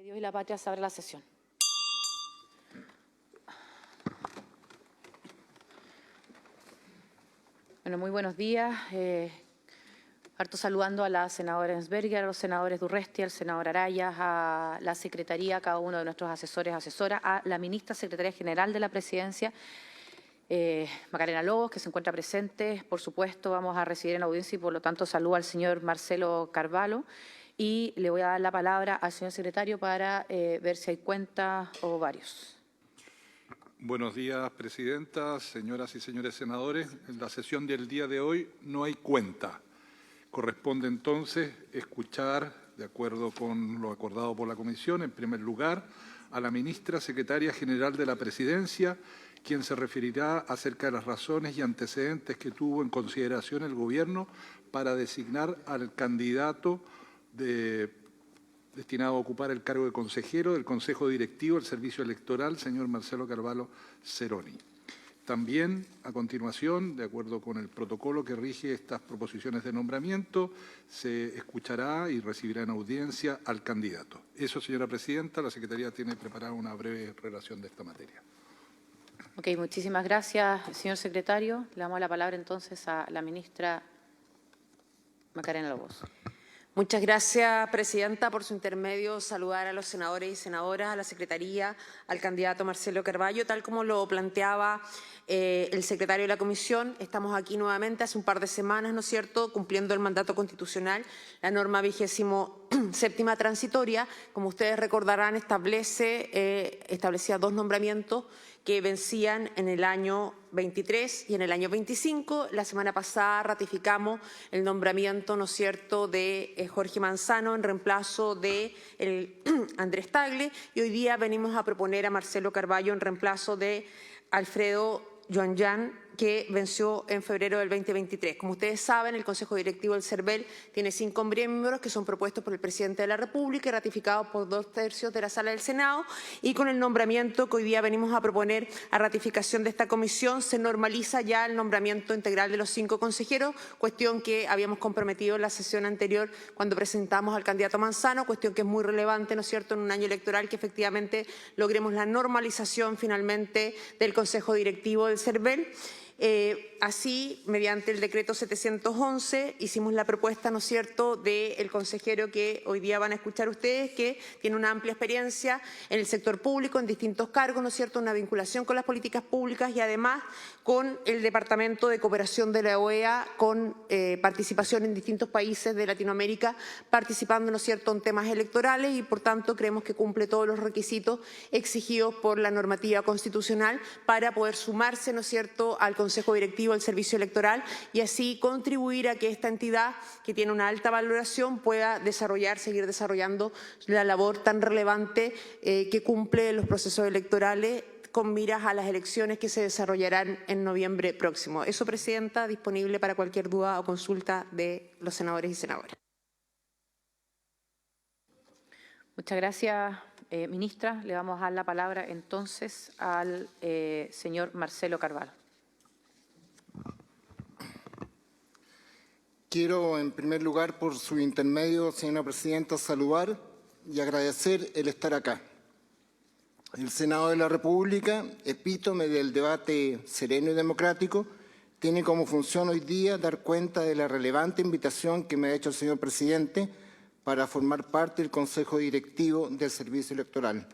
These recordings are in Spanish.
Dios y la patria se abre la sesión. Bueno, muy buenos días. Harto saludando a la senadora Ensberger, a los senadores Durresti, al senador Arayas, a la Secretaría, a cada uno de nuestros asesores, asesoras, a la ministra Secretaria General de la Presidencia, Macarena Lobos, que se encuentra presente. Por supuesto, vamos a recibir en audiencia y, por lo tanto, saludo al señor Marcelo Carvalho. Y le voy a dar la palabra al señor secretario para ver si hay cuentas o varios. Buenos días, presidenta, señoras y señores senadores. En la sesión del día de hoy no hay cuenta. Corresponde entonces escuchar, de acuerdo con lo acordado por la comisión, en primer lugar, a la ministra secretaria general de la Presidencia, quien se referirá acerca de las razones y antecedentes que tuvo en consideración el Gobierno para designar al candidato destinado a ocupar el cargo de consejero del Consejo Directivo del Servicio Electoral, señor Marcelo Carvalho Ceroni. También, a continuación, de acuerdo con el protocolo que rige estas proposiciones de nombramiento, se escuchará y recibirá en audiencia al candidato. Eso, señora presidenta, la Secretaría tiene preparada una breve relación de esta materia. Ok, muchísimas gracias, señor secretario. Le damos la palabra entonces a la ministra Macarena Lobos. Muchas gracias, presidenta. Por su intermedio, saludar a los senadores y senadoras, a la Secretaría, al candidato Marcelo Carvalho. Tal como lo planteaba el secretario de la Comisión, estamos aquí nuevamente hace un par de semanas, ¿no es cierto?, cumpliendo el mandato constitucional. La norma 27ª transitoria, como ustedes recordarán, establecía 2 nombramientos que vencían en el año 23 y en el año 25. La semana pasada ratificamos el nombramiento, ¿no es cierto?, de Jorge Manzano en reemplazo de Andrés Tagle, y hoy día venimos a proponer a Marcelo Carvalho en reemplazo de Alfredo Joanjan, que venció en febrero del 2023. Como ustedes saben, el Consejo Directivo del CERVEL tiene 5 miembros que son propuestos por el Presidente de la República y ratificados por 2/3 de la Sala del Senado, y con el nombramiento que hoy día venimos a proponer a ratificación de esta comisión se normaliza ya el nombramiento integral de los 5 consejeros, cuestión que habíamos comprometido en la sesión anterior cuando presentamos al candidato Manzano, cuestión que es muy relevante, ¿no es cierto?, en un año electoral, que efectivamente logremos la normalización finalmente del Consejo Directivo del CERVEL. Así, mediante el decreto 711, hicimos la propuesta, ¿no es cierto?, del consejero que hoy día van a escuchar ustedes, que tiene una amplia experiencia en el sector público, en distintos cargos, ¿no es cierto?, una vinculación con las políticas públicas y además con el Departamento de Cooperación de la OEA, con participación en distintos países de Latinoamérica, participando, ¿no es cierto?, en temas electorales, y por tanto creemos que cumple todos los requisitos exigidos por la normativa constitucional para poder sumarse, ¿no es cierto?, al Consejo Directivo del Servicio Electoral y así contribuir a que esta entidad, que tiene una alta valoración, pueda seguir desarrollando la labor tan relevante que cumple los procesos electorales con miras a las elecciones que se desarrollarán en noviembre próximo. Eso, presidenta, disponible para cualquier duda o consulta de los senadores y senadoras. Muchas gracias, ministra. Le vamos a dar la palabra entonces al señor Marcelo Carvalho. Quiero, en primer lugar, por su intermedio, señora presidenta, saludar y agradecer el estar acá. El Senado de la República, epítome del debate sereno y democrático, tiene como función hoy día dar cuenta de la relevante invitación que me ha hecho el señor presidente para formar parte del Consejo Directivo del Servicio Electoral.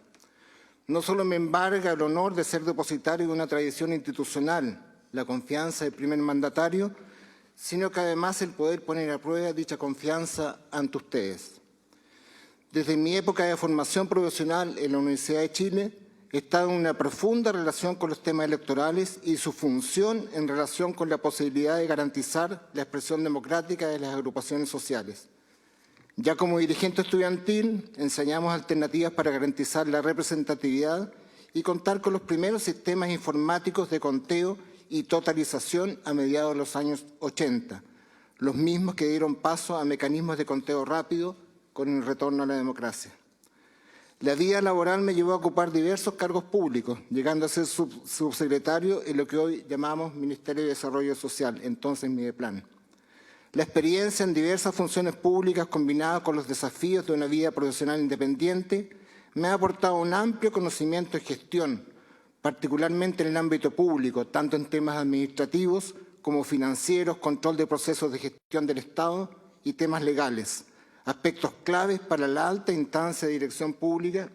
No solo me embarga el honor de ser depositario de una tradición institucional, la confianza del primer mandatario, sino que además el poder poner a prueba dicha confianza ante ustedes. Desde mi época de formación profesional en la Universidad de Chile, he estado en una profunda relación con los temas electorales y su función en relación con la posibilidad de garantizar la expresión democrática de las agrupaciones sociales. Ya como dirigente estudiantil, enseñamos alternativas para garantizar la representatividad y contar con los primeros sistemas informáticos de conteo y totalización a mediados de los años 80, los mismos que dieron paso a mecanismos de conteo rápido con el retorno a la democracia. La vida laboral me llevó a ocupar diversos cargos públicos, llegando a ser subsecretario en lo que hoy llamamos Ministerio de Desarrollo Social, entonces Mideplan. La experiencia en diversas funciones públicas combinada con los desafíos de una vida profesional independiente Me ha aportado un amplio conocimiento y gestión, particularmente en el ámbito público, tanto en temas administrativos como financieros, control de procesos de gestión del Estado y temas legales, aspectos claves para la alta instancia de dirección pública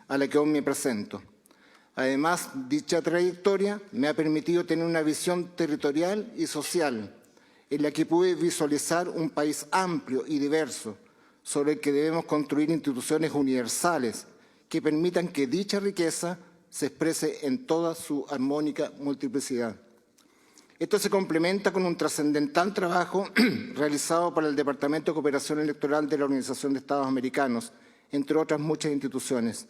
a la que hoy me presento. Además, dicha trayectoria me ha permitido tener una visión territorial y social, en la que pude visualizar un país amplio y diverso, sobre el que debemos construir instituciones universales que permitan que dicha riqueza se exprese en toda su armónica multiplicidad. Esto se complementa con un trascendental trabajo realizado por el Departamento de Cooperación Electoral de la Organización de Estados Americanos, entre otras muchas instituciones,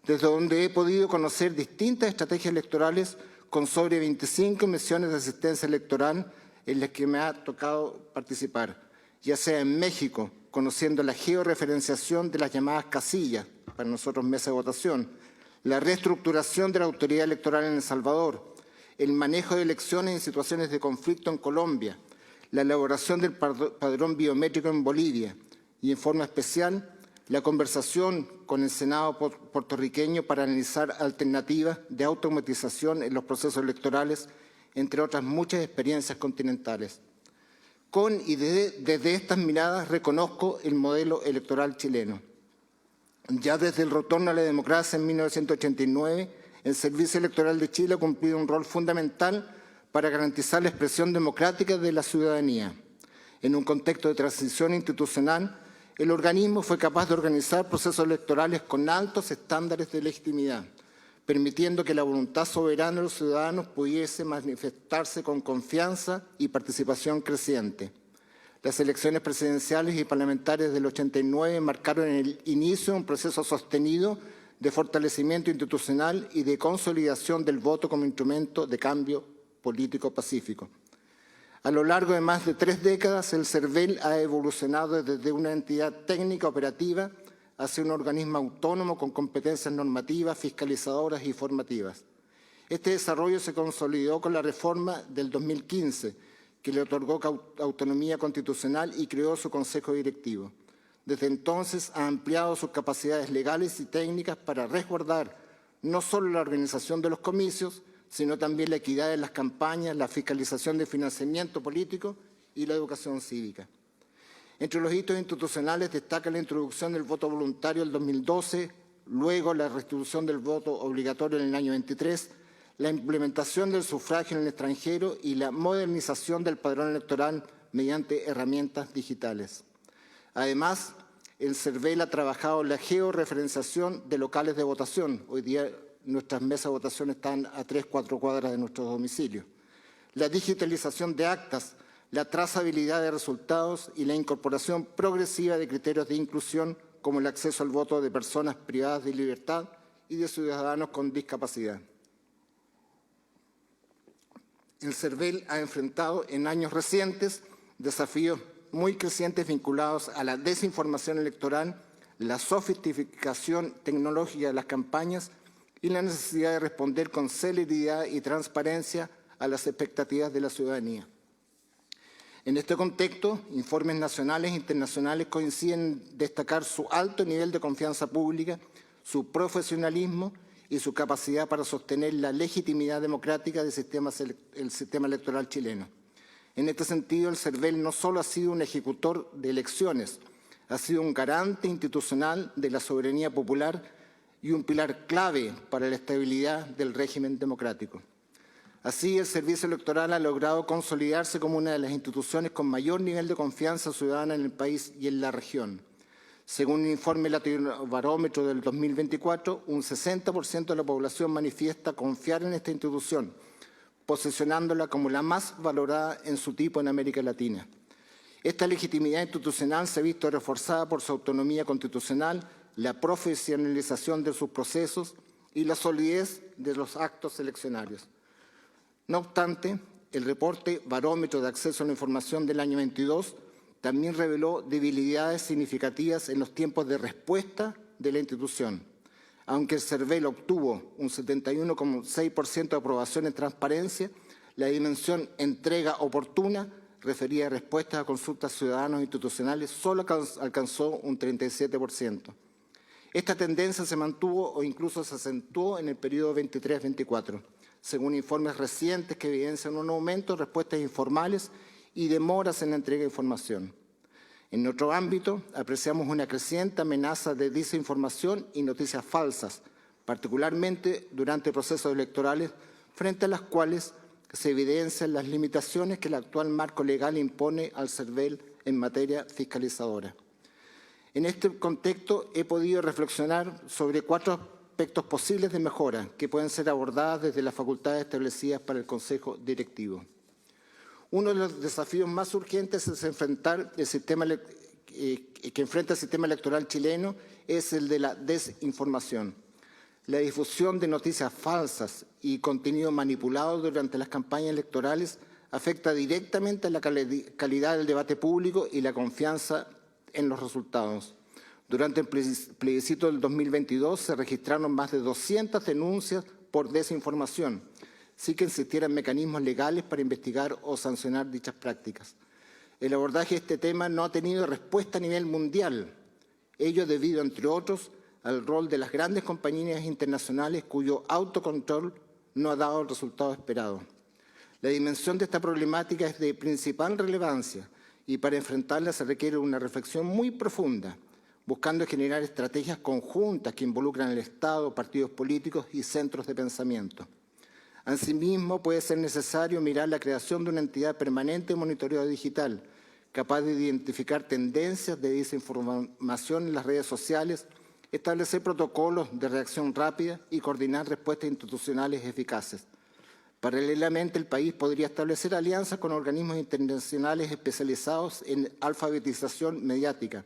desde donde he podido conocer distintas estrategias electorales con sobre 25 misiones de asistencia electoral en las que me ha tocado participar, ya sea en México, conociendo la georreferenciación de las llamadas casillas, para nosotros mesa de votación, la reestructuración de la autoridad electoral en El Salvador, el manejo de elecciones en situaciones de conflicto en Colombia, la elaboración del padrón biométrico en Bolivia y, en forma especial, la conversación con el Senado puertorriqueño para analizar alternativas de automatización en los procesos electorales, entre otras muchas experiencias continentales. Con y desde estas miradas reconozco el modelo electoral chileno. Ya desde el retorno a la democracia en 1989, el Servicio Electoral de Chile ha cumplido un rol fundamental para garantizar la expresión democrática de la ciudadanía. En un contexto de transición institucional, el organismo fue capaz de organizar procesos electorales con altos estándares de legitimidad, permitiendo que la voluntad soberana de los ciudadanos pudiese manifestarse con confianza y participación creciente. Las elecciones presidenciales y parlamentarias del 89 marcaron el inicio de un proceso sostenido de fortalecimiento institucional y de consolidación del voto como instrumento de cambio político pacífico. A lo largo de más de 3 décadas, el CERVEL ha evolucionado desde una entidad técnica operativa hacia un organismo autónomo con competencias normativas, fiscalizadoras y formativas. Este desarrollo se consolidó con la reforma del 2015, que le otorgó autonomía constitucional y creó su Consejo Directivo. Desde entonces ha ampliado sus capacidades legales y técnicas para resguardar no solo la organización de los comicios, sino también la equidad en las campañas, la fiscalización de financiamiento político y la educación cívica. Entre los hitos institucionales destaca la introducción del voto voluntario en el 2012, luego la restitución del voto obligatorio en el año 23, la implementación del sufragio en el extranjero y la modernización del padrón electoral mediante herramientas digitales. Además, el CERVEL ha trabajado en la georreferenciación de locales de votación. Hoy día nuestras mesas de votación están a 3-4 cuadras de nuestros domicilios. La digitalización de actas, la trazabilidad de resultados y la incorporación progresiva de criterios de inclusión como el acceso al voto de personas privadas de libertad y de ciudadanos con discapacidad. El CERVEL ha enfrentado en años recientes desafíos muy crecientes vinculados a la desinformación electoral, la sofisticación tecnológica de las campañas y la necesidad de responder con celeridad y transparencia a las expectativas de la ciudadanía. En este contexto, informes nacionales e internacionales coinciden en destacar su alto nivel de confianza pública, su profesionalismo y su capacidad para sostener la legitimidad democrática del sistema electoral chileno. En este sentido, el CERVEL no solo ha sido un ejecutor de elecciones, ha sido un garante institucional de la soberanía popular y un pilar clave para la estabilidad del régimen democrático. Así, el Servicio Electoral ha logrado consolidarse como una de las instituciones con mayor nivel de confianza ciudadana en el país y en la región. Según un informe Latinobarómetro del 2024, un 60% de la población manifiesta confiar en esta institución, posicionándola como la más valorada en su tipo en América Latina. Esta legitimidad institucional se ha visto reforzada por su autonomía constitucional, la profesionalización de sus procesos y la solidez de los actos eleccionarios. No obstante, el reporte Barómetro de Acceso a la Información del año 22 también reveló debilidades significativas en los tiempos de respuesta de la institución. Aunque el CERVEL obtuvo un 71,6% de aprobación en transparencia, la dimensión entrega oportuna referida a respuestas a consultas ciudadanas e institucionales solo alcanzó un 37%. Esta tendencia se mantuvo o incluso se acentuó en el periodo 23-24, según informes recientes que evidencian un aumento de respuestas informales y demoras en la entrega de información. En otro ámbito, apreciamos una creciente amenaza de desinformación y noticias falsas, particularmente durante procesos electorales, frente a las cuales se evidencian las limitaciones que el actual marco legal impone al CERVEL en materia fiscalizadora. En este contexto, he podido reflexionar sobre 4 aspectos posibles de mejora que pueden ser abordadas desde las facultades establecidas para el Consejo Directivo. Uno de los desafíos más urgentes es enfrentar el sistema que enfrenta el sistema electoral chileno es el de la desinformación. La difusión de noticias falsas y contenido manipulado durante las campañas electorales afecta directamente a la calidad del debate público y la confianza en los resultados. Durante el plebiscito del 2022 se registraron más de 200 denuncias por desinformación, sin que existieran mecanismos legales para investigar o sancionar dichas prácticas. El abordaje de este tema no ha tenido respuesta a nivel mundial, ello debido, entre otros, al rol de las grandes compañías internacionales cuyo autocontrol no ha dado el resultado esperado. La dimensión de esta problemática es de principal relevancia y para enfrentarla se requiere una reflexión muy profunda, buscando generar estrategias conjuntas que involucran al Estado, partidos políticos y centros de pensamiento. Asimismo, puede ser necesario mirar la creación de una entidad permanente de monitoreo digital, capaz de identificar tendencias de desinformación en las redes sociales, establecer protocolos de reacción rápida y coordinar respuestas institucionales eficaces. Paralelamente, el país podría establecer alianzas con organismos internacionales especializados en alfabetización mediática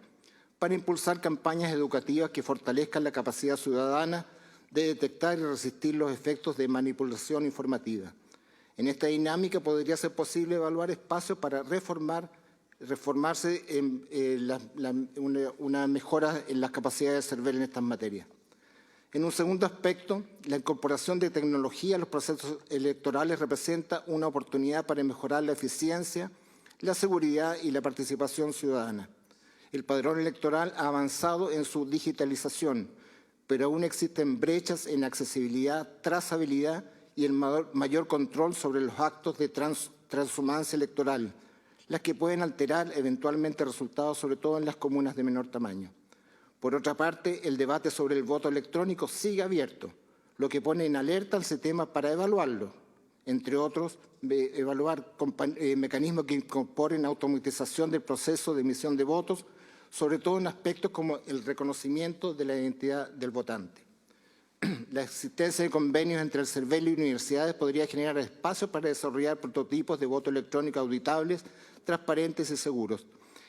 para impulsar campañas educativas que fortalezcan la capacidad ciudadana de detectar y resistir los efectos de manipulación informativa. En esta dinámica podría ser posible evaluar espacios para reformarse una mejora en las capacidades de CERVEL en estas materias. En un segundo aspecto, la incorporación de tecnología a los procesos electorales representa una oportunidad para mejorar la eficiencia, la seguridad y la participación ciudadana. El padrón electoral ha avanzado en su digitalización, pero aún existen brechas en accesibilidad, trazabilidad y el mayor control sobre los actos de transhumancia electoral, las que pueden alterar eventualmente resultados, sobre todo en las comunas de menor tamaño. Por otra parte, el debate sobre el voto electrónico sigue abierto, lo que pone en alerta al sistema para evaluarlo, entre otros, evaluar mecanismos que incorporen automatización del proceso de emisión de votos, sobre todo en aspectos como el reconocimiento de la identidad del votante. La existencia de convenios entre el CERVEL y universidades podría generar espacios para desarrollar prototipos de voto electrónico auditables, transparentes y seguros.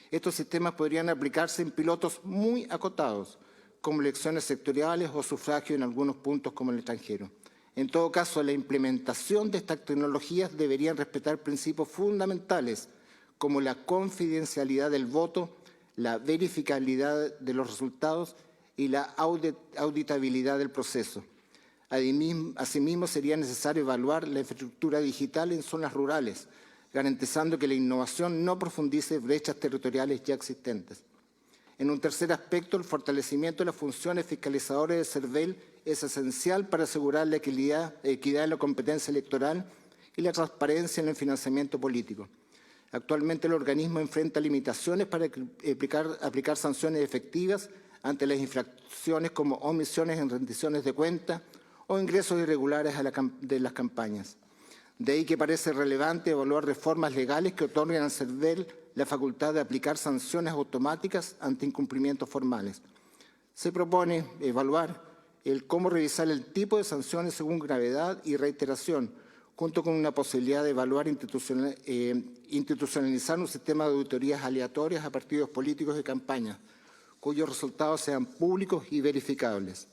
Estos sistemas podrían aplicarse en pilotos muy acotados, como elecciones sectoriales o sufragio en algunos puntos como el extranjero. En todo caso, la implementación de estas tecnologías deberían respetar principios fundamentales, como la confidencialidad del voto, la verificabilidad de los resultados y la auditabilidad del proceso. Asimismo, sería necesario evaluar la infraestructura digital en zonas rurales, garantizando que la innovación no profundice brechas territoriales ya existentes. En un tercer aspecto, el fortalecimiento de las funciones fiscalizadoras de CERVEL es esencial para asegurar la equidad de la competencia electoral y la transparencia en el financiamiento político. Actualmente el organismo enfrenta limitaciones para aplicar sanciones efectivas ante las infracciones como omisiones en rendiciones de cuenta o ingresos irregulares de las campañas. De ahí que parece relevante evaluar reformas legales que otorguen al CERVEL la facultad de aplicar sanciones automáticas ante incumplimientos formales. Se propone evaluar cómo revisar el tipo de sanciones según gravedad y reiteración, junto con una posibilidad de evaluar institucionalizar un sistema de auditorías aleatorias a partidos políticos de campaña, cuyos resultados sean públicos y verificables.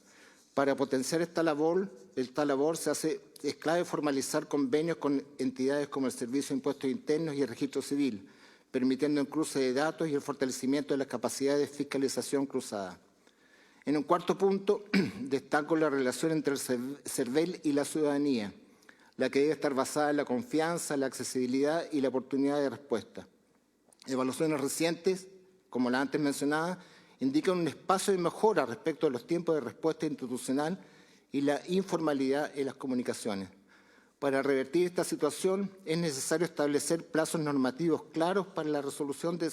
Para potenciar esta labor es clave formalizar convenios con entidades como el Servicio de Impuestos Internos y el Registro Civil, permitiendo el cruce de datos y el fortalecimiento de las capacidades de fiscalización cruzada. En un cuarto punto, destaco la relación entre el CERVEL y la ciudadanía, la que debe estar basada en la confianza, la accesibilidad y la oportunidad de respuesta. Evaluaciones recientes, como la antes mencionada, indican un espacio de mejora respecto a los tiempos de respuesta institucional y la informalidad en las comunicaciones. Para revertir esta situación es necesario establecer plazos normativos claros para la resolución de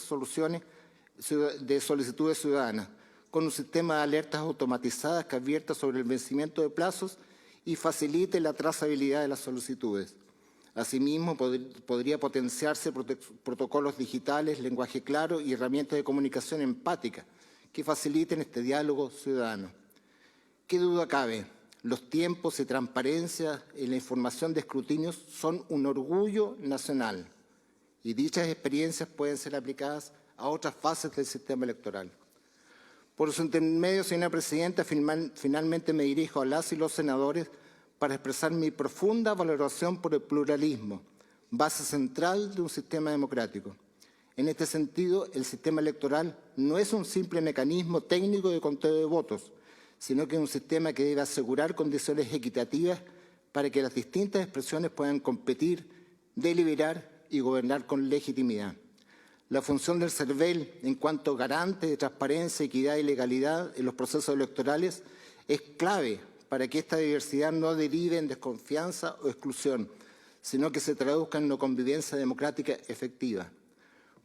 solicitudes ciudadanas, con un sistema de alertas automatizadas que advierta sobre el vencimiento de plazos y facilite la trazabilidad de las solicitudes. Asimismo, podría potenciarse protocolos digitales, lenguaje claro y herramientas de comunicación empática que faciliten este diálogo ciudadano. ¿Qué duda cabe? Los tiempos y transparencia en la información de escrutinios son un orgullo nacional y dichas experiencias pueden ser aplicadas a otras fases del sistema electoral. Por su intermedio, señora presidenta, finalmente me dirijo a las y los senadores para expresar mi profunda valoración por el pluralismo, base central de un sistema democrático. En este sentido, el sistema electoral no es un simple mecanismo técnico de conteo de votos, sino que es un sistema que debe asegurar condiciones equitativas para que las distintas expresiones puedan competir, deliberar y gobernar con legitimidad. La función del CERVEL en cuanto garante de transparencia, equidad y legalidad en los procesos electorales es clave para que esta diversidad no derive en desconfianza o exclusión, sino que se traduzca en una convivencia democrática efectiva.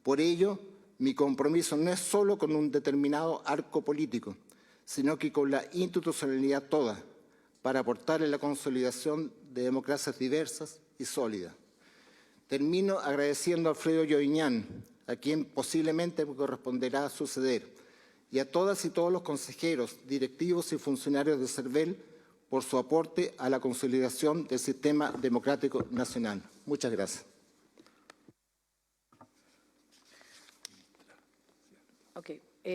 Por ello, mi compromiso no es solo con un determinado arco político, sino que con la institucionalidad toda, para aportar en la consolidación de democracias diversas y sólidas. Termino agradeciendo a Alfredo Lloviñán, a quien posiblemente me corresponderá suceder, y a todas y todos los consejeros, directivos y funcionarios de CERVEL por su aporte a la consolidación del sistema democrático nacional. Muchas gracias.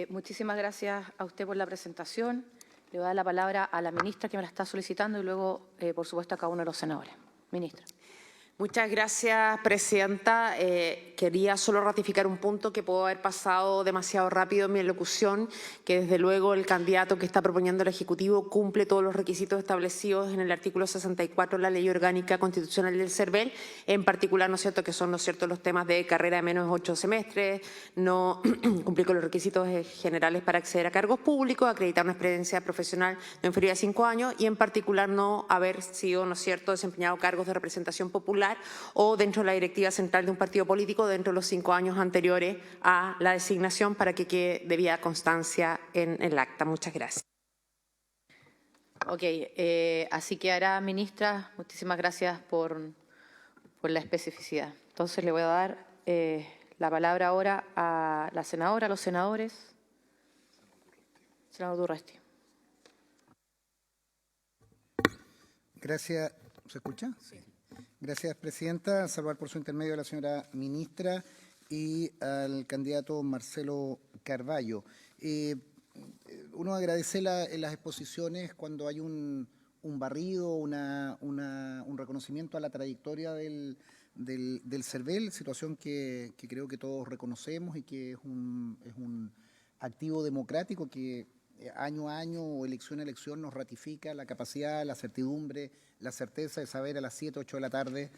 Muchísimas gracias a usted por la presentación. Le voy a dar la palabra a la ministra que me la está solicitando y luego, por supuesto, a cada uno de los senadores. Ministra. Muchas gracias, presidenta. Quería solo ratificar un punto que pudo haber pasado demasiado rápido en mi elocución, que desde luego el candidato que está proponiendo el Ejecutivo cumple todos los requisitos establecidos en el artículo 64 de la Ley Orgánica Constitucional del CERVEL, en particular, ¿no es cierto?, que son, ¿no es cierto?, los temas de carrera de menos de 8 semestres, no cumplir con los requisitos generales para acceder a cargos públicos, acreditar una experiencia profesional no inferior a 5 años y, en particular, no haber sido, ¿no es cierto?, desempeñado cargos de representación popular o dentro de la directiva central de un partido político dentro de los 5 años anteriores a la designación para que quede debida constancia en el acta. Muchas gracias. Así quedará, ministra. Muchísimas gracias por la especificidad. Entonces le voy a dar la palabra ahora a la senadora, a los senadores. Senador Durresti. Gracias. ¿Se escucha? Sí. Gracias, presidenta. Saludar por su intermedio a la señora ministra y al candidato Marcelo Carballo. Uno agradece en las exposiciones cuando hay un barrido, un reconocimiento a la trayectoria del CERVEL, situación que creo que todos reconocemos y que es un activo democrático que año a año o elección a elección nos ratifica la capacidad, la certidumbre, la certeza de saber a las 7, 8 de la tarde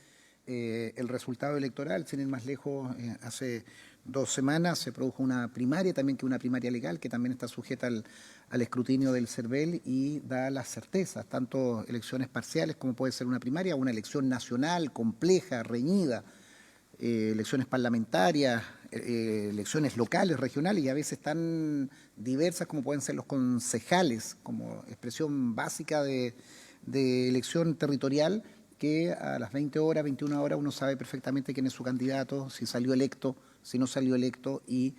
el resultado electoral. Sin ir más lejos, hace 2 semanas se produjo una primaria, también que una primaria legal, que también está sujeta al escrutinio del CERVEL y da las certezas, tanto elecciones parciales como puede ser una primaria, una elección nacional, compleja, reñida, elecciones parlamentarias, elecciones locales, regionales y a veces tan diversas como pueden ser los concejales, como expresión básica de elección territorial, que a las 20 horas, 21 horas uno sabe perfectamente quién es su candidato, si salió electo, si no salió electo y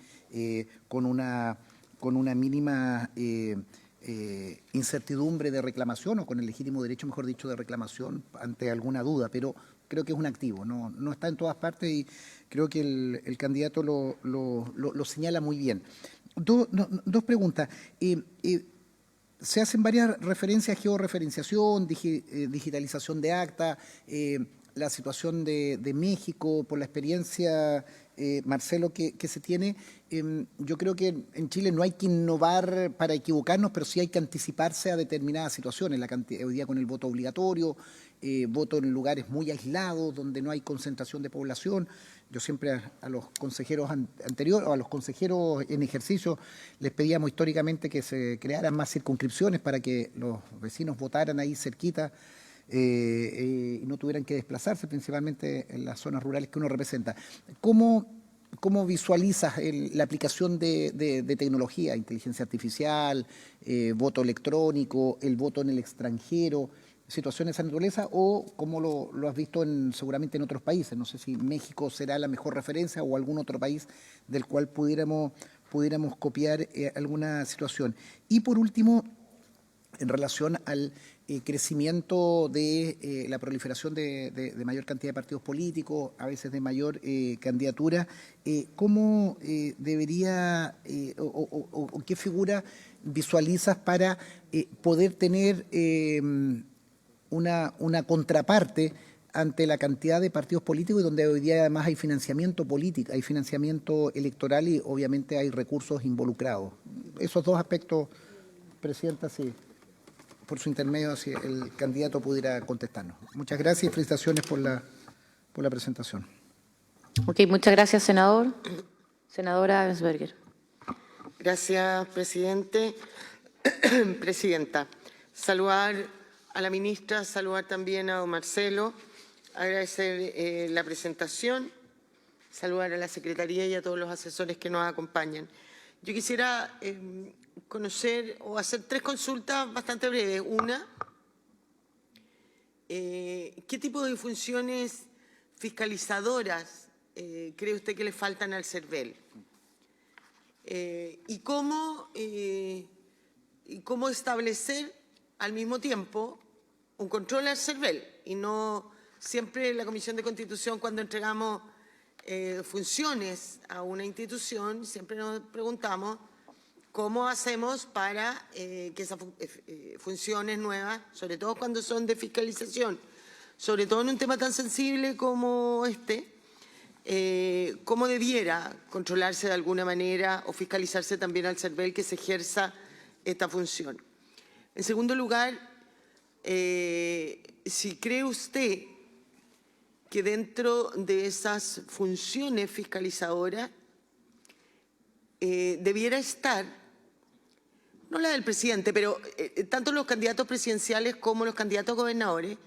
con una mínima incertidumbre de reclamación o con el legítimo derecho, mejor dicho, de reclamación ante alguna duda, pero creo que es un activo, no está en todas partes y creo que el candidato lo señala muy bien. Dos preguntas. Se hacen varias referencias a georreferenciación, digitalización de acta. la situación de México, por la experiencia, Marcelo, que se tiene, yo creo que en Chile no hay que innovar para equivocarnos, pero sí hay que anticiparse a determinadas situaciones. Hoy día con el voto obligatorio, voto en lugares muy aislados, donde no hay concentración de población. Yo siempre a los consejeros anteriores, o a los consejeros en ejercicio, les pedíamos históricamente que se crearan más circunscripciones para que los vecinos votaran ahí cerquita y no tuvieran que desplazarse, principalmente en las zonas rurales que uno representa. ¿Cómo visualizas la aplicación de tecnología, inteligencia artificial, voto electrónico, el voto en el extranjero, situaciones de esa naturaleza, o cómo lo has visto seguramente en otros países? No sé si México será la mejor referencia o algún otro país del cual pudiéramos copiar alguna situación. Y por último, en relación al crecimiento de la proliferación de mayor cantidad de partidos políticos, a veces de mayor candidatura, ¿cómo debería o qué figura visualizas para poder tener una contraparte ante la cantidad de partidos políticos y donde hoy día además hay financiamiento político, hay financiamiento electoral y obviamente hay recursos involucrados? Esos dos aspectos, Presidenta, sí, por su intermedio, si el candidato pudiera contestarnos. Muchas gracias y felicitaciones por la presentación. Ok, muchas gracias, senador. Senadora Ebensberger. Gracias, presidente. Presidenta, saludar a la ministra, saludar también a don Marcelo, agradecer la presentación, saludar a la Secretaría y a todos los asesores que nos acompañan. Yo quisiera conocer o hacer 3 consultas bastante breves. Una, ¿qué tipo de funciones fiscalizadoras cree usted que le faltan al CERVEL? ¿Y cómo establecer al mismo tiempo un control al CERVEL? Y no siempre en la Comisión de Constitución, cuando entregamos funciones a una institución, siempre nos preguntamos cómo hacemos para que esas funciones nuevas, sobre todo cuando son de fiscalización, sobre todo en un tema tan sensible como este, cómo debiera controlarse de alguna manera o fiscalizarse también al CERVEL que se ejerza esta función. En segundo lugar, si cree usted que dentro de esas funciones fiscalizadoras debiera estar, no la del presidente, pero tanto los candidatos presidenciales como los candidatos gobernadores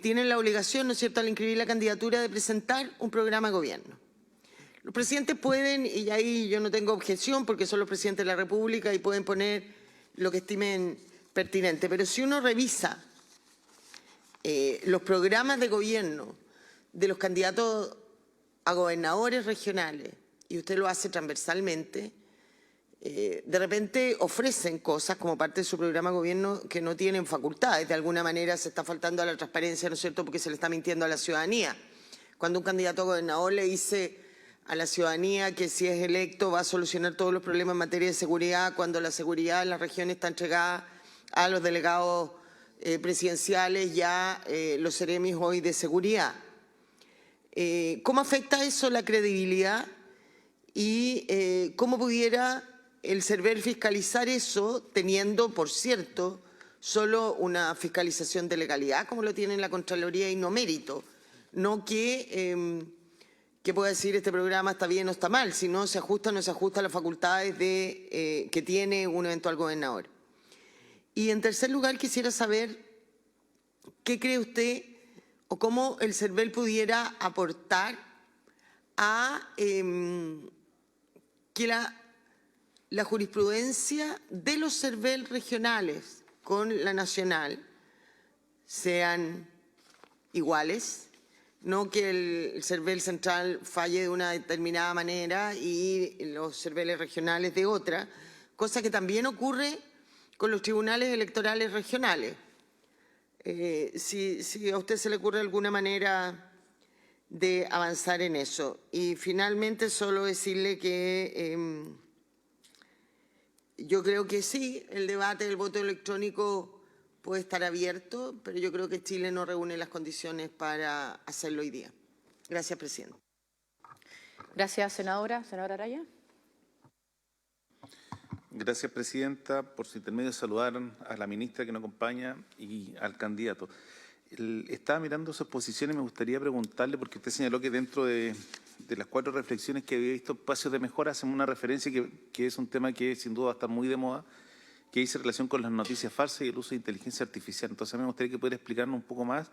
tienen la obligación, ¿no es cierto?, al inscribir la candidatura de presentar un programa de gobierno. Los presidentes pueden, y ahí yo no tengo objeción porque son los presidentes de la República y pueden poner lo que estimen pertinente, pero si uno revisa los programas de gobierno de los candidatos a gobernadores regionales, y usted lo hace transversalmente, de repente ofrecen cosas como parte de su programa de gobierno que no tienen facultades. De alguna manera se está faltando a la transparencia, ¿no es cierto?, porque se le está mintiendo a la ciudadanía. Cuando un candidato a gobernador le dice a la ciudadanía que si es electo va a solucionar todos los problemas en materia de seguridad, cuando la seguridad en la región está entregada a los delegados presidenciales, ya los seremis hoy de seguridad. ¿Cómo afecta eso la credibilidad? Y cómo pudiera el CERVEL fiscalizar eso teniendo, por cierto, solo una fiscalización de legalidad, como lo tiene la Contraloría, y no mérito. No que pueda decir este programa está bien o está mal, sino se ajusta o no se ajusta a las facultades que tiene un eventual gobernador. Y en tercer lugar, quisiera saber qué cree usted o cómo el CERVEL pudiera aportar a que la jurisprudencia de los CERVEL regionales con la nacional sean iguales, no que el CERVEL central falle de una determinada manera y los CERVELes regionales de otra, cosa que también ocurre con los tribunales electorales regionales. Si a usted se le ocurre alguna manera de avanzar en eso. Y finalmente solo decirle que yo creo que sí, el debate del voto electrónico puede estar abierto, pero yo creo que Chile no reúne las condiciones para hacerlo hoy día. Gracias, presidente. Gracias, senadora. Senadora Araya. Gracias, presidenta. Por su intermedio, saludar a la ministra que nos acompaña y al candidato. Estaba mirando su exposición y me gustaría preguntarle, porque usted señaló que dentro de las 4 reflexiones que había visto, espacios de mejora, hacemos una referencia que es un tema que sin duda va a estar muy de moda, que dice relación con las noticias falsas y el uso de inteligencia artificial. Entonces, me gustaría que pudiera explicarnos un poco más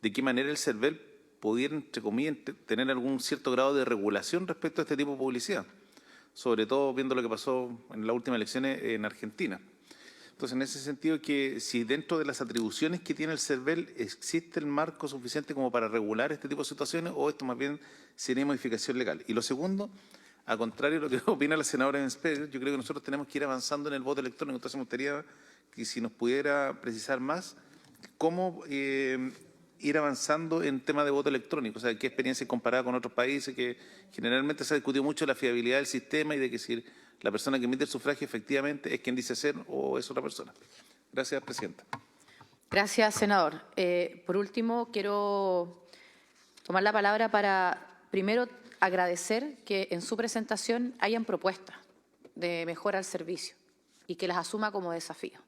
de qué manera el CERVEL pudiera, entre comillas, tener algún cierto grado de regulación respecto a este tipo de publicidad, sobre todo viendo lo que pasó en las últimas elecciones en Argentina. Entonces, en ese sentido, que si dentro de las atribuciones que tiene el CERVEL existe el marco suficiente como para regular este tipo de situaciones, o esto más bien sería modificación legal. Y lo segundo, a contrario de lo que opina la senadora Ensper, yo creo que nosotros tenemos que ir avanzando en el voto electrónico. Entonces, me gustaría que si nos pudiera precisar más cómo ir avanzando en tema de voto electrónico, o sea, qué experiencia comparada con otros países, que generalmente se ha discutido mucho la fiabilidad del sistema y de que si la persona que emite el sufragio efectivamente es quien dice ser o es otra persona. Gracias, presidenta. Gracias, senador. Por último, quiero tomar la palabra para, primero, agradecer que en su presentación hayan propuestas de mejora al servicio y que las asuma como desafío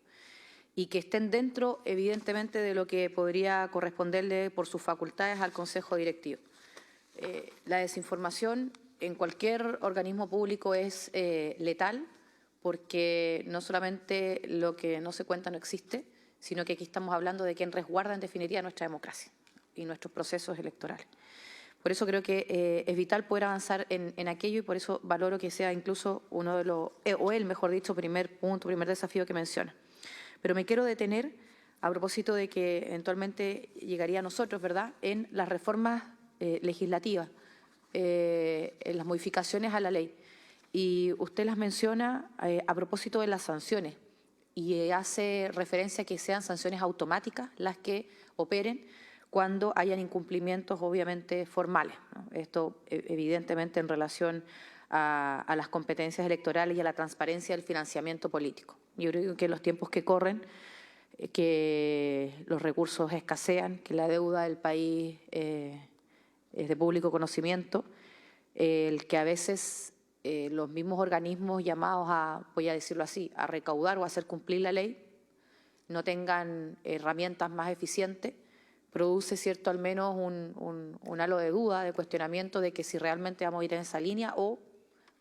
y que estén dentro, evidentemente, de lo que podría corresponderle por sus facultades al Consejo Directivo. La desinformación en cualquier organismo público es letal, porque no solamente lo que no se cuenta no existe, sino que aquí estamos hablando de quien resguarda en definitiva nuestra democracia y nuestros procesos electorales. Por eso creo que es vital poder avanzar en aquello y por eso valoro que sea incluso uno de los, o el, mejor dicho, primer punto, primer desafío que menciona. Pero me quiero detener a propósito de que eventualmente llegaría a nosotros, ¿verdad?, en las reformas legislativas, en las modificaciones a la ley. Y usted las menciona a propósito de las sanciones y hace referencia a que sean sanciones automáticas las que operen cuando hayan incumplimientos obviamente formales, ¿no? Esto evidentemente en relación a las competencias electorales y a la transparencia del financiamiento político. Yo creo que en los tiempos que corren, que los recursos escasean, que la deuda del país es de público conocimiento, el que a veces los mismos organismos llamados a, voy a decirlo así, a recaudar o a hacer cumplir la ley, no tengan herramientas más eficientes, produce cierto al menos un halo de duda, de cuestionamiento de que si realmente vamos a ir en esa línea o,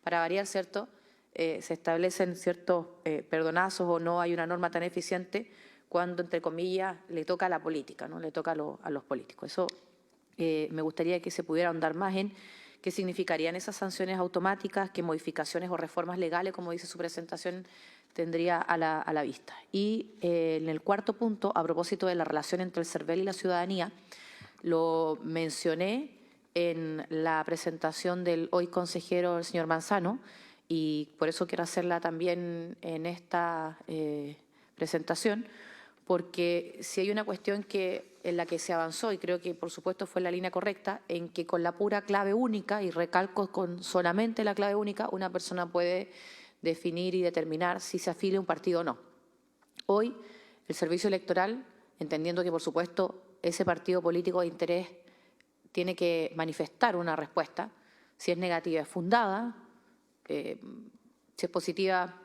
para variar, ¿cierto?, se establecen ciertos perdonazos o no hay una norma tan eficiente cuando, entre comillas, le toca a la política, ¿no?, le toca a los políticos. Eso me gustaría que se pudiera ahondar más en qué significarían esas sanciones automáticas, qué modificaciones o reformas legales, como dice su presentación, tendría a la vista. Y en el cuarto punto, a propósito de la relación entre el CERVEL y la ciudadanía, lo mencioné en la presentación del hoy consejero, el señor Manzano, y por eso quiero hacerla también en esta presentación, porque si hay una cuestión en la que se avanzó, y creo que por supuesto fue la línea correcta, en que con la pura clave única, y recalco con solamente la clave única, una persona puede definir y determinar si se afilia a un partido o no. Hoy, el servicio electoral, entendiendo que por supuesto ese partido político de interés tiene que manifestar una respuesta, si es negativa es fundada, si es positiva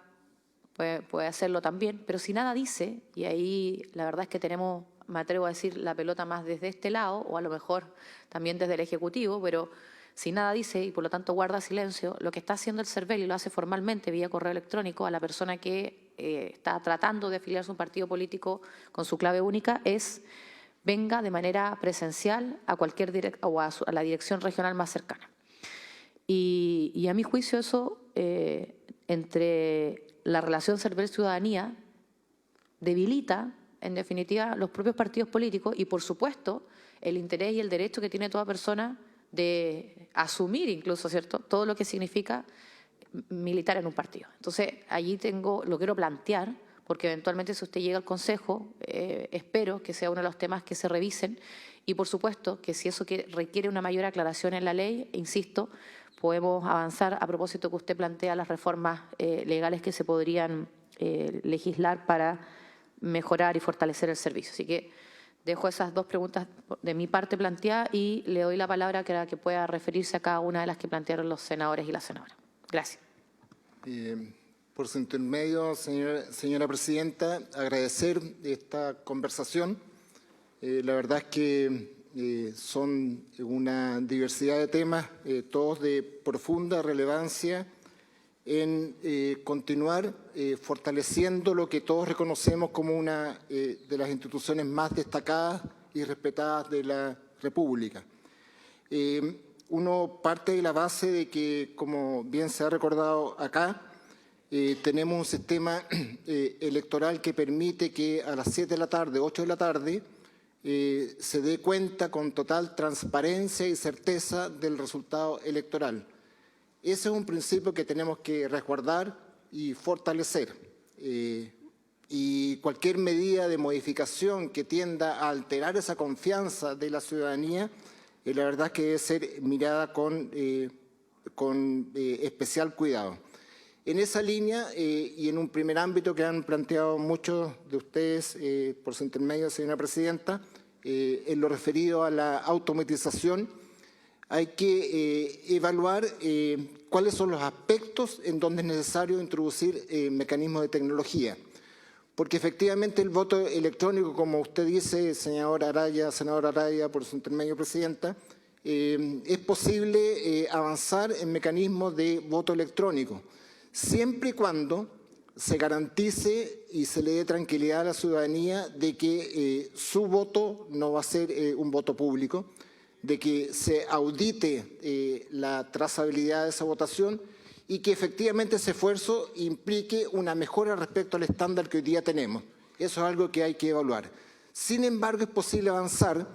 puede hacerlo también, pero si nada dice, y ahí la verdad es que tenemos, me atrevo a decir, la pelota más desde este lado, o a lo mejor también desde el Ejecutivo, pero si nada dice y por lo tanto guarda silencio, lo que está haciendo el CERVEL y lo hace formalmente vía correo electrónico a la persona que está tratando de afiliarse a un partido político con su clave única es venga de manera presencial a cualquier o a la dirección regional más cercana. Y a mi juicio eso, entre la relación CERVEL-ciudadanía, debilita, en definitiva, los propios partidos políticos y, por supuesto, el interés y el derecho que tiene toda persona de asumir incluso, ¿cierto?, todo lo que significa militar en un partido. Entonces, allí lo quiero plantear, porque eventualmente si usted llega al Consejo, espero que sea uno de los temas que se revisen y, por supuesto, que si eso requiere una mayor aclaración en la ley, insisto, podemos avanzar a propósito que usted plantea las reformas legales que se podrían legislar para mejorar y fortalecer el servicio. Así que dejo esas dos preguntas de mi parte planteadas y le doy la palabra para que pueda referirse a cada una de las que plantearon los senadores y las senadoras. Gracias. Por su intermedio, señora presidenta, agradecer esta conversación. La verdad es que son una diversidad de temas, todos de profunda relevancia en continuar fortaleciendo lo que todos reconocemos como una de las instituciones más destacadas y respetadas de la República. Uno parte de la base de que, como bien se ha recordado acá, tenemos un sistema electoral que permite que a las 7 de la tarde, 8 de la tarde, se dé cuenta con total transparencia y certeza del resultado electoral. Ese es un principio que tenemos que resguardar y fortalecer. Y cualquier medida de modificación que tienda a alterar esa confianza de la ciudadanía, la verdad es que debe ser mirada con especial cuidado. En esa línea y en un primer ámbito que han planteado muchos de ustedes por su intermedio, señora presidenta, en lo referido a la automatización, hay que evaluar cuáles son los aspectos en donde es necesario introducir mecanismos de tecnología. Porque efectivamente el voto electrónico, como usted dice, senadora Araya, por su intermedio, presidenta, es posible avanzar en mecanismos de voto electrónico, siempre y cuando se garantice y se le dé tranquilidad a la ciudadanía de que su voto no va a ser un voto público, de que se audite la trazabilidad de esa votación y que efectivamente ese esfuerzo implique una mejora respecto al estándar que hoy día tenemos. Eso es algo que hay que evaluar. Sin embargo, es posible avanzar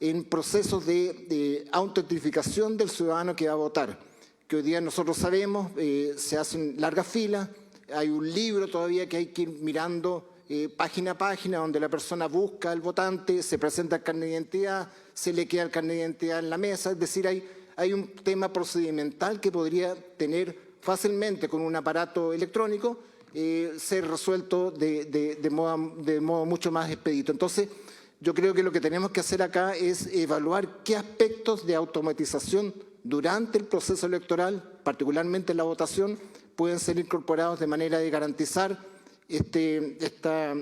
en procesos de autentificación del ciudadano que va a votar, que hoy día nosotros sabemos, se hacen largas filas, hay un libro todavía que hay que ir mirando página a página, donde la persona busca al votante, se presenta el carnet de identidad, se le queda el carnet de identidad en la mesa, es decir, hay un tema procedimental que podría tener fácilmente con un aparato electrónico ser resuelto de modo mucho más expedito. Entonces, yo creo que lo que tenemos que hacer acá es evaluar qué aspectos de automatización durante el proceso electoral, particularmente en la votación, pueden ser incorporados de manera de garantizar esta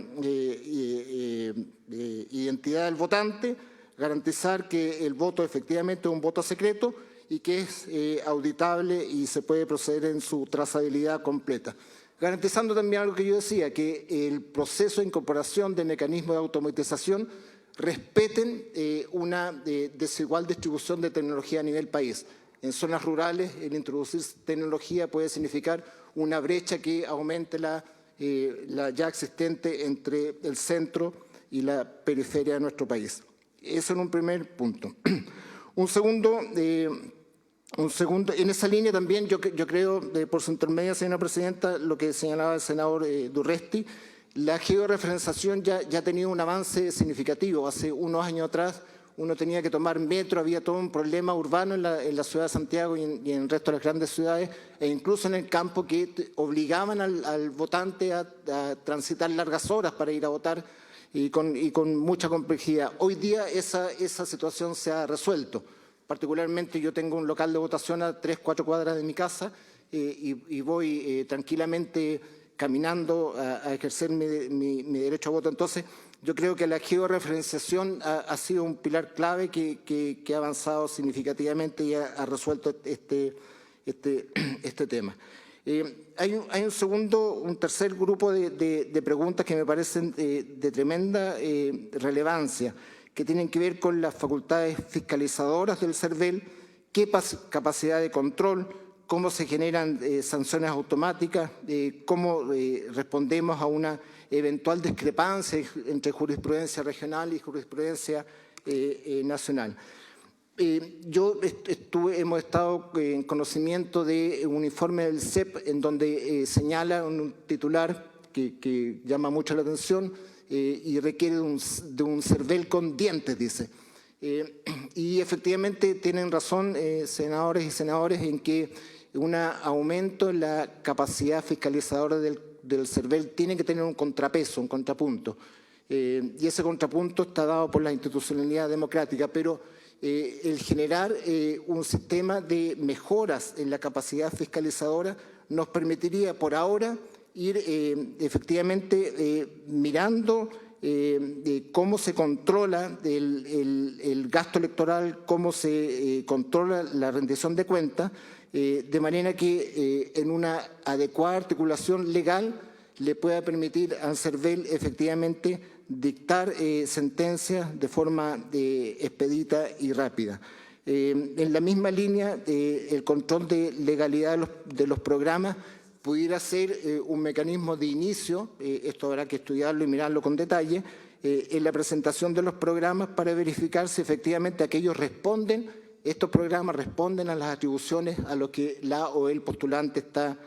identidad del votante, garantizar que el voto efectivamente es un voto secreto y que es auditable y se puede proceder en su trazabilidad completa. Garantizando también algo que yo decía, que el proceso de incorporación de mecanismos de automatización respeten una desigual distribución de tecnología a nivel país. En zonas rurales, el introducir tecnología puede significar una brecha que aumente la ya existente entre el centro y la periferia de nuestro país. Eso en un primer punto. Un segundo, en esa línea también yo creo, por su intermedio, señora presidenta, lo que señalaba el senador Durresti, la georreferenciación ya ha tenido un avance significativo. Hace unos años atrás uno tenía que tomar metro, había todo un problema urbano en la ciudad de Santiago y en el resto de las grandes ciudades, e incluso en el campo, que obligaban al votante a transitar largas horas para ir a votar y con mucha complejidad. Hoy día esa situación se ha resuelto. Particularmente yo tengo un local de votación a 3-4 cuadras de mi casa y voy tranquilamente caminando a ejercer mi derecho a voto. Entonces, yo creo que la georreferenciación ha sido un pilar clave que ha avanzado significativamente y ha resuelto este tema. Hay un tercer grupo de preguntas que me parecen de tremenda relevancia, que tienen que ver con las facultades fiscalizadoras del CERVEL, qué capacidad de control, cómo se generan sanciones automáticas, cómo respondemos a una eventual discrepancia entre jurisprudencia regional y jurisprudencia nacional. Hemos estado en conocimiento de un informe del CEP en donde señala un titular que llama mucho la atención y requiere de un CERVEL con dientes, dice. Y efectivamente tienen razón, senadoras y senadores, en que un aumento en la capacidad fiscalizadora del del CERVEL tiene que tener un contrapeso, un contrapunto. Y ese contrapunto está dado por la institucionalidad democrática, pero el generar un sistema de mejoras en la capacidad fiscalizadora nos permitiría por ahora ir efectivamente mirando cómo se controla el gasto electoral, cómo se controla la rendición de cuentas, de manera que en una adecuada articulación legal le pueda permitir al CERVEL efectivamente dictar sentencias de forma expedita y rápida. En la misma línea, el control de legalidad de los programas pudiera ser un mecanismo de inicio, esto habrá que estudiarlo y mirarlo con detalle, en la presentación de los programas para verificar si efectivamente estos programas responden a las atribuciones a lo que la o el postulante está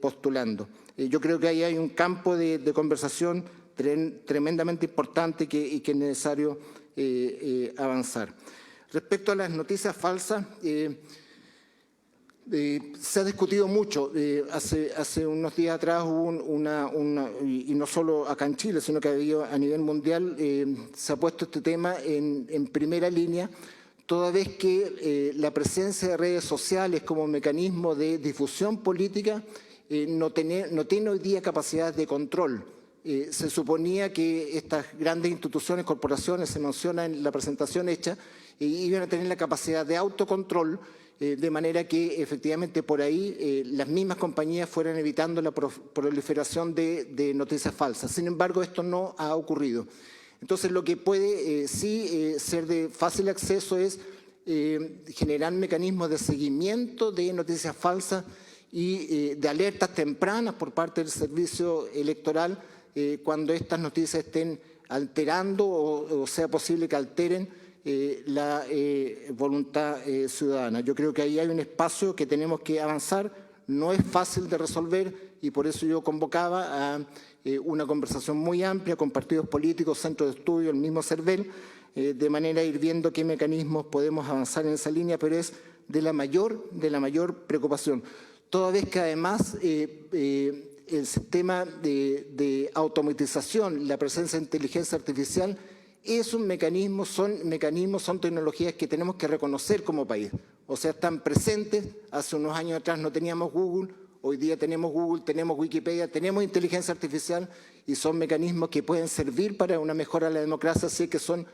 postulando. Yo creo que ahí hay un campo de conversación tremendamente importante y que es necesario avanzar. Respecto a las noticias falsas, se ha discutido mucho. Hace unos días atrás hubo y no solo acá en Chile, sino que a nivel mundial, se ha puesto este tema en primera línea, toda vez que la presencia de redes sociales como mecanismo de difusión política no tiene hoy día capacidad de control. Se suponía que estas grandes instituciones, corporaciones, se menciona en la presentación hecha, iban a tener la capacidad de autocontrol, de manera que efectivamente por ahí las mismas compañías fueran evitando la proliferación de noticias falsas. Sin embargo, esto no ha ocurrido. Entonces, lo que puede ser de fácil acceso es generar mecanismos de seguimiento de noticias falsas y de alertas tempranas por parte del servicio electoral cuando estas noticias estén alterando o sea posible que alteren la voluntad ciudadana. Yo creo que ahí hay un espacio que tenemos que avanzar, no es fácil de resolver y por eso yo convocaba a una conversación muy amplia con partidos políticos, centros de estudio, el mismo CERVEL, de manera a ir viendo qué mecanismos podemos avanzar en esa línea, pero es de la mayor preocupación. Toda vez que además el sistema de automatización, la presencia de inteligencia artificial, es un mecanismo, son tecnologías que tenemos que reconocer como país. O sea, están presentes. Hace unos años atrás no teníamos Google, hoy día tenemos Google, tenemos Wikipedia, tenemos inteligencia artificial y son mecanismos que pueden servir para una mejora de la democracia si es que son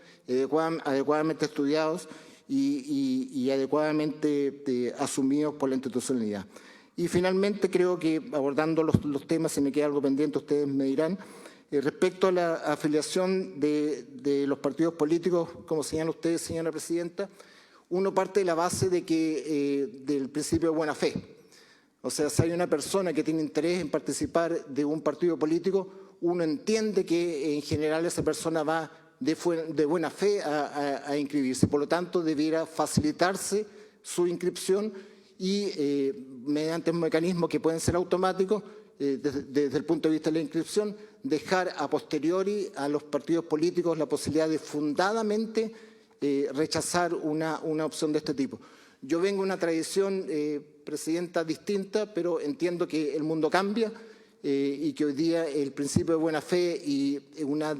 adecuadamente estudiados y adecuadamente asumidos por la institucionalidad. Y finalmente creo que abordando los temas, si me queda algo pendiente, ustedes me dirán. Respecto a la afiliación de los partidos políticos, como señala usted, señora presidenta, uno parte de la base de del principio de buena fe. O sea, si hay una persona que tiene interés en participar de un partido político, uno entiende que en general esa persona va de buena fe a inscribirse. Por lo tanto, debiera facilitarse su inscripción y mediante mecanismos que pueden ser automáticos, desde el punto de vista de la inscripción, dejar a posteriori a los partidos políticos la posibilidad de fundadamente rechazar una opción de este tipo. Yo vengo de una tradición, presidenta, distinta, pero entiendo que el mundo cambia y que hoy día el principio de buena fe y una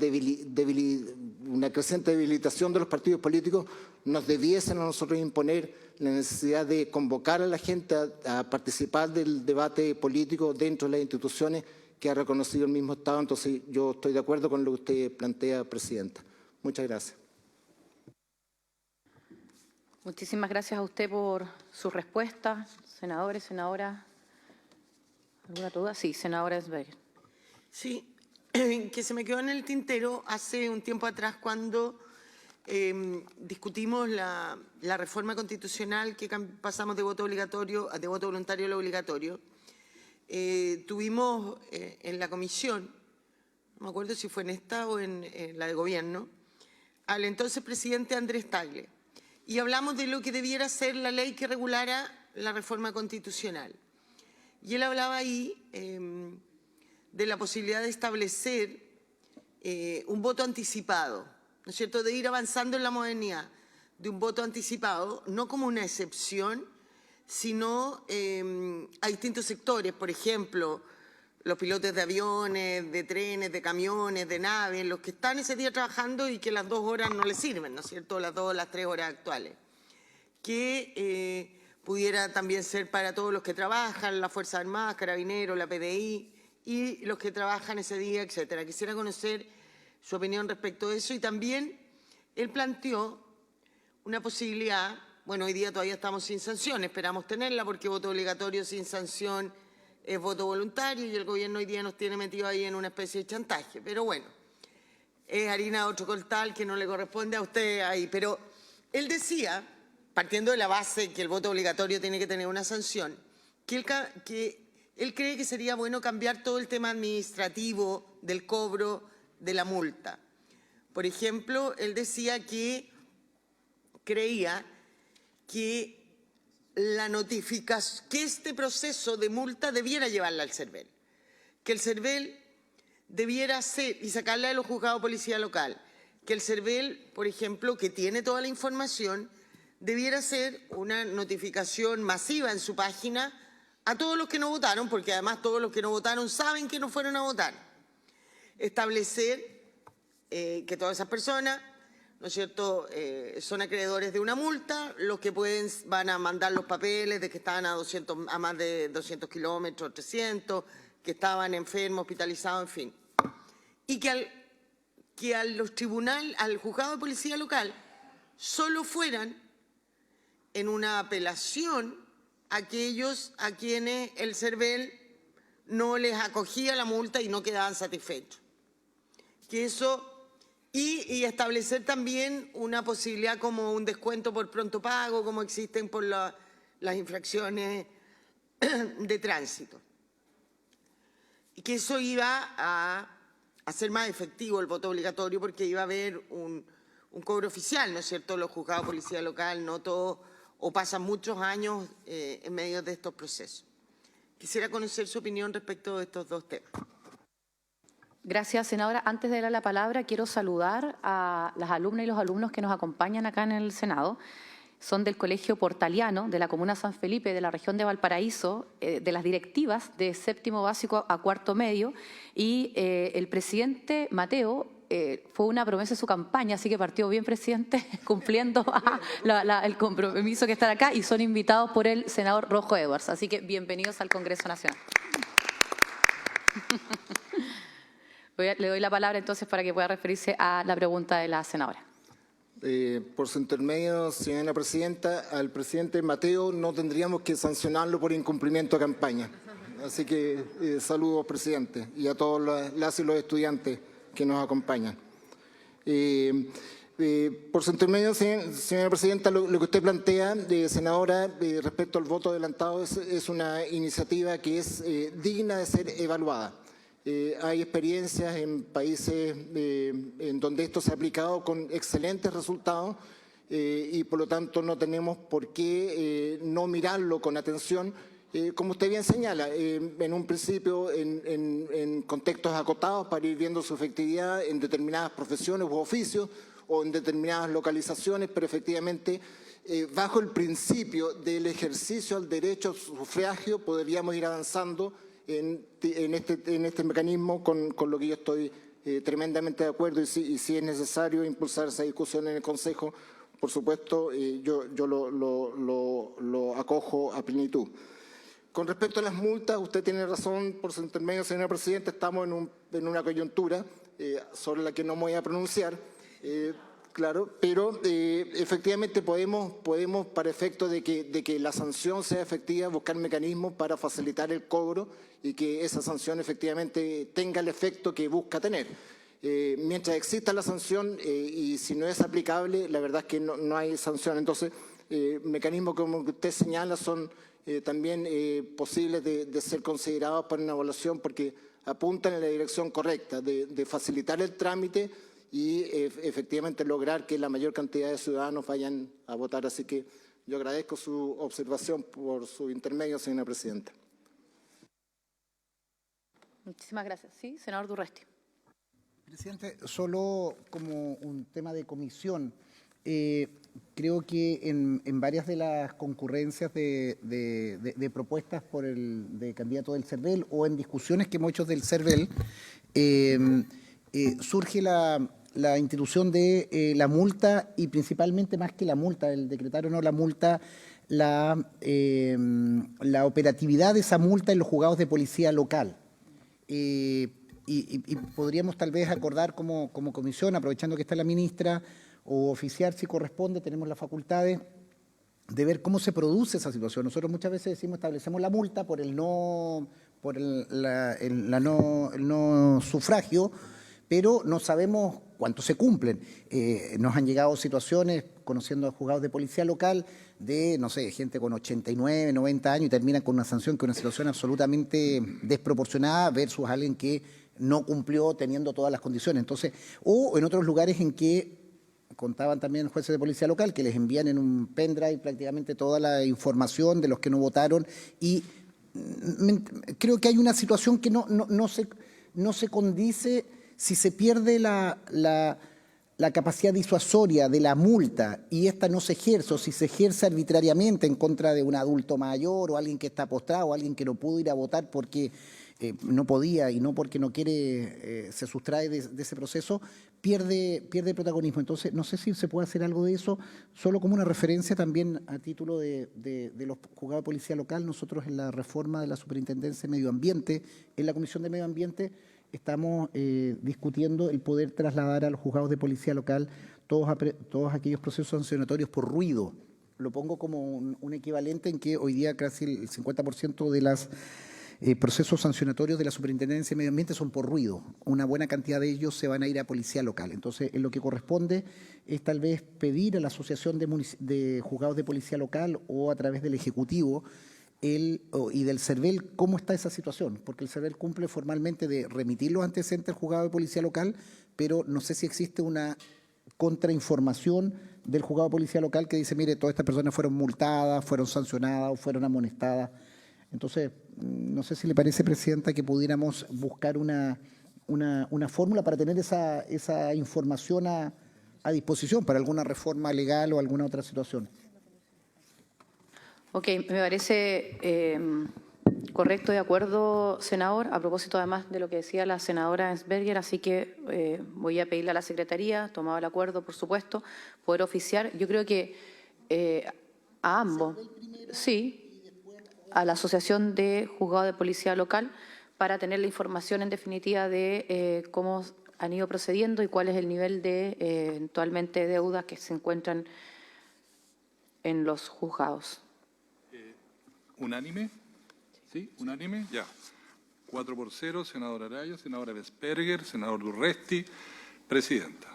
creciente debilitación de los partidos políticos nos debiesen a nosotros imponer la necesidad de convocar a la gente a participar del debate político dentro de las instituciones que ha reconocido el mismo Estado. Entonces, yo estoy de acuerdo con lo que usted plantea, presidenta. Muchas gracias. Muchísimas gracias a usted por su respuesta. Senadores, senadoras, ¿alguna duda? Sí, senadora Esberger. Sí, que se me quedó en el tintero hace un tiempo atrás cuando discutimos la reforma constitucional que pasamos de voto obligatorio de voto voluntario a lo obligatorio. Tuvimos en la comisión, no me acuerdo si fue en esta o en la de gobierno, al entonces presidente Andrés Tagle, y hablamos de lo que debiera ser la ley que regulara la reforma constitucional. Y él hablaba ahí de la posibilidad de establecer un voto anticipado, ¿no es cierto?, de ir avanzando en la modernidad de un voto anticipado, no como una excepción, sino a distintos sectores. Por ejemplo, los pilotos de aviones, de trenes, de camiones, de naves, los que están ese día trabajando y que las 2 horas no les sirven, ¿no es cierto?, las 2 o las 3 horas actuales. Que pudiera también ser para todos los que trabajan, la Fuerza Armada, Carabineros, la PDI y los que trabajan ese día, etcétera. Quisiera conocer su opinión respecto a eso y también él planteó una posibilidad, bueno, hoy día todavía estamos sin sanción, esperamos tenerla porque voto obligatorio sin sanción es voto voluntario y el gobierno hoy día nos tiene metido ahí en una especie de chantaje. Pero bueno, es harina de otro costal que no le corresponde a usted ahí. Pero él decía, partiendo de la base que el voto obligatorio tiene que tener una sanción, que él cree que sería bueno cambiar todo el tema administrativo del cobro de la multa. Por ejemplo, él decía que creía que que este proceso de multa debiera llevarla al CERVEL, que el CERVEL debiera hacer y sacarla de los juzgados de policía local, que el CERVEL, por ejemplo, que tiene toda la información, debiera hacer una notificación masiva en su página a todos los que no votaron, porque además todos los que no votaron saben que no fueron a votar. Establecer que todas esas personas, ¿no es cierto?, son acreedores de una multa, los que pueden van a mandar los papeles de que estaban a más de 200 kilómetros, 300, que estaban enfermos, hospitalizados, en fin. Y que al juzgado de policía local solo fueran en una apelación aquellos a quienes el CERVEL no les acogía la multa y no quedaban satisfechos. Que eso... Y establecer también una posibilidad como un descuento por pronto pago, como existen por las infracciones de tránsito. Y que eso iba a hacer más efectivo el voto obligatorio porque iba a haber un cobro oficial, ¿no es cierto? Los juzgados de policía local, no todos, o pasan muchos años en medio de estos procesos. Quisiera conocer su opinión respecto de estos dos temas. Gracias, senadora. Antes de dar la palabra, quiero saludar a las alumnas y los alumnos que nos acompañan acá en el Senado. Son del Colegio Portaliano, de la Comuna San Felipe, de la región de Valparaíso, de las directivas de 7º básico a 4º medio. Y el presidente Mateo fue una promesa de su campaña, así que partió bien, presidente, cumpliendo el compromiso que están acá y son invitados por el senador Rojo Edwards. Así que bienvenidos al Congreso Nacional. Le doy la palabra entonces para que pueda referirse a la pregunta de la senadora. Por su intermedio, señora presidenta, al presidente Mateo no tendríamos que sancionarlo por incumplimiento de campaña. Así que saludos, presidente, y a todos las y los estudiantes que nos acompañan. Por su intermedio, señora presidenta, lo que usted plantea, senadora, respecto al voto adelantado, es una iniciativa que es digna de ser evaluada. Hay experiencias en países en donde esto se ha aplicado con excelentes resultados y por lo tanto no tenemos por qué no mirarlo con atención. Como usted bien señala, en un principio en contextos acotados para ir viendo su efectividad en determinadas profesiones u oficios o en determinadas localizaciones, pero efectivamente bajo el principio del ejercicio al derecho al sufragio podríamos ir avanzando en este mecanismo con lo que yo estoy tremendamente de acuerdo y si es necesario impulsar esa discusión en el Consejo, por supuesto, yo lo acojo a plenitud. Con respecto a las multas, usted tiene razón por su intermedio, señora presidenta, estamos en una coyuntura sobre la que no me voy a pronunciar, claro, pero efectivamente podemos para efecto de que la sanción sea efectiva, buscar mecanismos para facilitar el cobro y que esa sanción efectivamente tenga el efecto que busca tener. Mientras exista la sanción y si no es aplicable, la verdad es que no hay sanción. Entonces, mecanismos como que usted señala son también posibles de ser considerados para una evaluación porque apuntan en la dirección correcta de facilitar el trámite y efectivamente lograr que la mayor cantidad de ciudadanos vayan a votar. Así que yo agradezco su observación por su intermedio, señora presidenta. Muchísimas gracias. Sí, senador Durresti. Presidente, solo como un tema de comisión, creo que en varias de las concurrencias de propuestas de candidato del CERVEL o en discusiones que hemos hecho del CERVEL, surge la institución de la multa y principalmente más que la multa, el decretar o no la multa, la operatividad de esa multa en los juzgados de policía local. Y podríamos tal vez acordar como comisión, aprovechando que está la ministra, o oficiar si corresponde, tenemos las facultades de ver cómo se produce esa situación. Nosotros muchas veces decimos establecemos la multa por el no sufragio, pero no sabemos cuánto se cumplen. Nos han llegado situaciones, conociendo a juzgados de policía local, de, no sé, gente con 89, 90 años y terminan con una sanción que es una situación absolutamente desproporcionada versus alguien que no cumplió teniendo todas las condiciones. Entonces, o en otros lugares en que contaban también jueces de policía local que les envían en un pendrive prácticamente toda la información de los que no votaron y creo que hay una situación que no se condice si se pierde la capacidad disuasoria de la multa y esta no se ejerce o si se ejerce arbitrariamente en contra de un adulto mayor o alguien que está postrado o alguien que no pudo ir a votar porque no podía y no porque no quiere, se sustrae de ese proceso, pierde protagonismo. Entonces, no sé si se puede hacer algo de eso, solo como una referencia también a título de los juzgados de policía local. Nosotros en la reforma de la Superintendencia de Medio Ambiente, en la Comisión de Medio Ambiente, estamos discutiendo el poder trasladar a los juzgados de policía local todos aquellos procesos sancionatorios por ruido. Lo pongo como un equivalente en que hoy día casi el 50% de los procesos sancionatorios de la Superintendencia de Medio Ambiente son por ruido. Una buena cantidad de ellos se van a ir a policía local. Entonces, en lo que corresponde es tal vez pedir a la Asociación de Juzgados de Policía Local o a través del Ejecutivo y del CERVEL cómo está esa situación, porque el CERVEL cumple formalmente de remitir los antecedentes al juzgado de policía local, pero no sé si existe una contrainformación del juzgado de policía local que dice, mire, todas estas personas fueron multadas, fueron sancionadas o fueron amonestadas. Entonces, no sé si le parece, Presidenta, que pudiéramos buscar una fórmula para tener esa información a disposición para alguna reforma legal o alguna otra situación. Ok, me parece correcto, de acuerdo, senador, a propósito además de lo que decía la senadora Ensberger, así que voy a pedirle a la Secretaría, tomado el acuerdo, por supuesto, poder oficiar. Yo creo que a ambos, sí, a la Asociación de Juzgados de Policía Local, para tener la información en definitiva de cómo han ido procediendo y cuál es el nivel de eventualmente deudas que se encuentran en los juzgados. ¿Unánime? ¿Sí? ¿Unánime? Ya. 4-0, senador Araya, senadora Ensberger, senador Durresti, presidenta.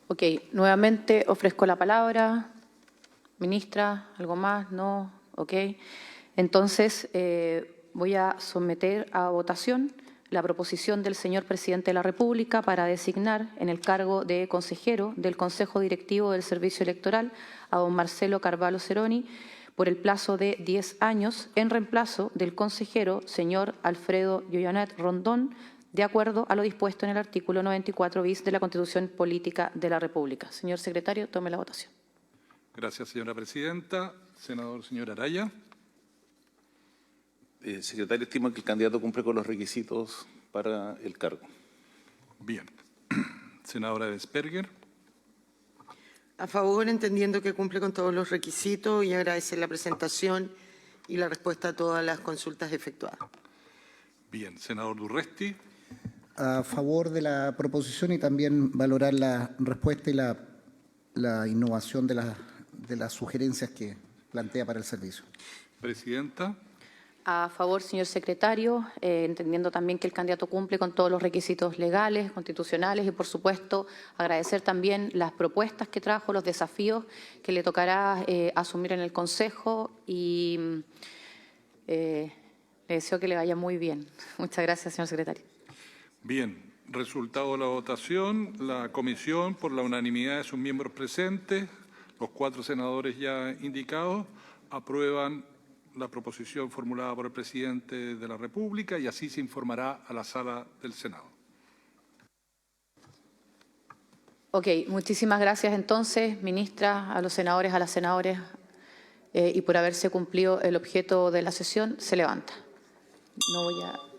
Ok, nuevamente ofrezco la palabra. Ministra, ¿algo más? No. Ok. Entonces, voy a someter a votación la proposición del señor Presidente de la República para designar en el cargo de consejero del Consejo Directivo del Servicio Electoral a don Marcelo Carvalho Ceroni por el plazo de 10 años en reemplazo del consejero señor Alfredo Yoyanet Rondón, de acuerdo a lo dispuesto en el artículo 94 bis de la Constitución Política de la República. Señor secretario, tome la votación. Gracias, señora presidenta. Señor Araya. Secretario, estima que el candidato cumple con los requisitos para el cargo. Bien. Senadora Ensberger. A favor, entendiendo que cumple con todos los requisitos y agradecer la presentación y la respuesta a todas las consultas efectuadas. Bien. Senador Durresti. A favor de la proposición y también valorar la respuesta y la innovación de las sugerencias que plantea para el servicio. Presidenta. A favor, señor secretario, entendiendo también que el candidato cumple con todos los requisitos legales, constitucionales y, por supuesto, agradecer también las propuestas que trajo, los desafíos que le tocará asumir en el Consejo y le deseo que le vaya muy bien. Muchas gracias, señor secretario. Bien. Resultado de la votación. La comisión, por la unanimidad de sus miembros presentes, los 4 senadores ya indicados, aprueban la proposición formulada por el Presidente de la República y así se informará a la Sala del Senado. Ok, muchísimas gracias entonces, ministra, a los senadores, a las senadoras, y por haberse cumplido el objeto de la sesión, se levanta. No voy a...